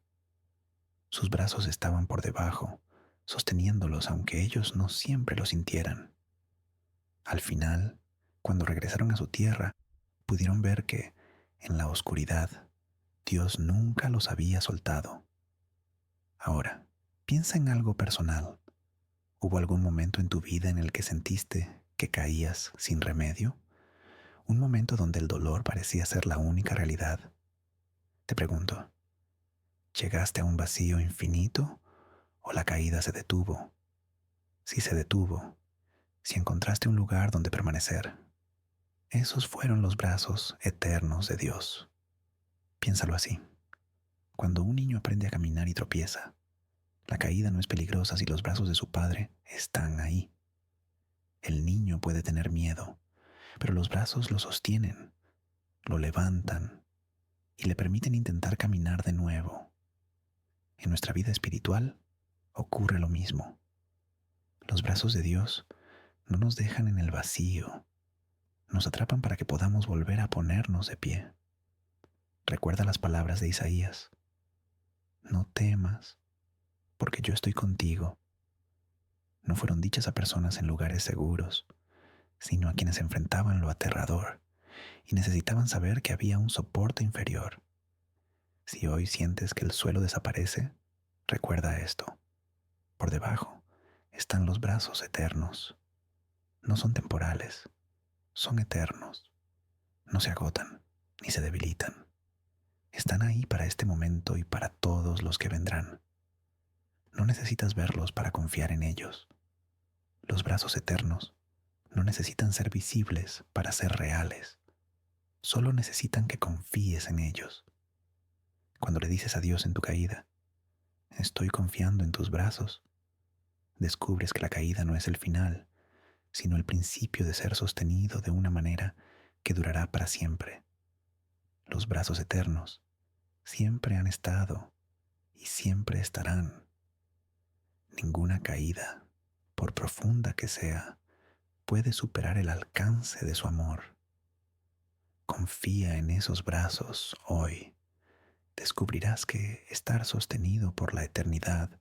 Sus brazos estaban por debajo, sosteniéndolos aunque ellos no siempre lo sintieran. Al final, cuando regresaron a su tierra, pudieron ver que, en la oscuridad, Dios nunca los había soltado. Ahora, piensa en algo personal. ¿Hubo algún momento en tu vida en el que sentiste que caías sin remedio? Un momento donde el dolor parecía ser la única realidad. Te pregunto, ¿llegaste a un vacío infinito o la caída se detuvo? Si se detuvo, si encontraste un lugar donde permanecer, esos fueron los brazos eternos de Dios. Piénsalo así. Cuando un niño aprende a caminar y tropieza, la caída no es peligrosa si los brazos de su padre están ahí. El niño puede tener miedo, pero los brazos lo sostienen, lo levantan, y le permiten intentar caminar de nuevo. En nuestra vida espiritual ocurre lo mismo. Los brazos de Dios no nos dejan en el vacío, nos atrapan para que podamos volver a ponernos de pie. Recuerda las palabras de Isaías: no temas, porque yo estoy contigo. No fueron dichas a personas en lugares seguros, sino a quienes enfrentaban lo aterrador y necesitaban saber que había un soporte inferior. Si hoy sientes que el suelo desaparece, recuerda esto: por debajo están los brazos eternos. No son temporales, son eternos. No se agotan ni se debilitan. Están ahí para este momento y para todos los que vendrán. No necesitas verlos para confiar en ellos. Los brazos eternos no necesitan ser visibles para ser reales. Solo necesitan que confíes en ellos. Cuando le dices a Dios en tu caída: estoy confiando en tus brazos, descubres que la caída no es el final, sino el principio de ser sostenido de una manera que durará para siempre. Los brazos eternos siempre han estado y siempre estarán. Ninguna caída, por profunda que sea, puede superar el alcance de su amor. Confía en esos brazos hoy. Descubrirás que estar sostenido por la eternidad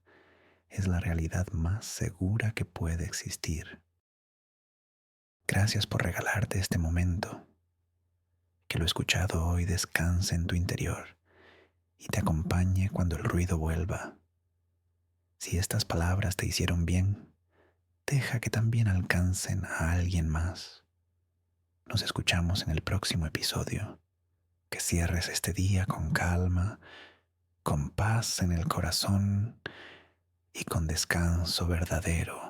es la realidad más segura que puede existir. Gracias por regalarte este momento. Que lo escuchado hoy descanse en tu interior y te acompañe cuando el ruido vuelva. Si estas palabras te hicieron bien, deja que también alcancen a alguien más. Nos escuchamos en el próximo episodio. Que cierres este día con calma, con paz en el corazón y con descanso verdadero.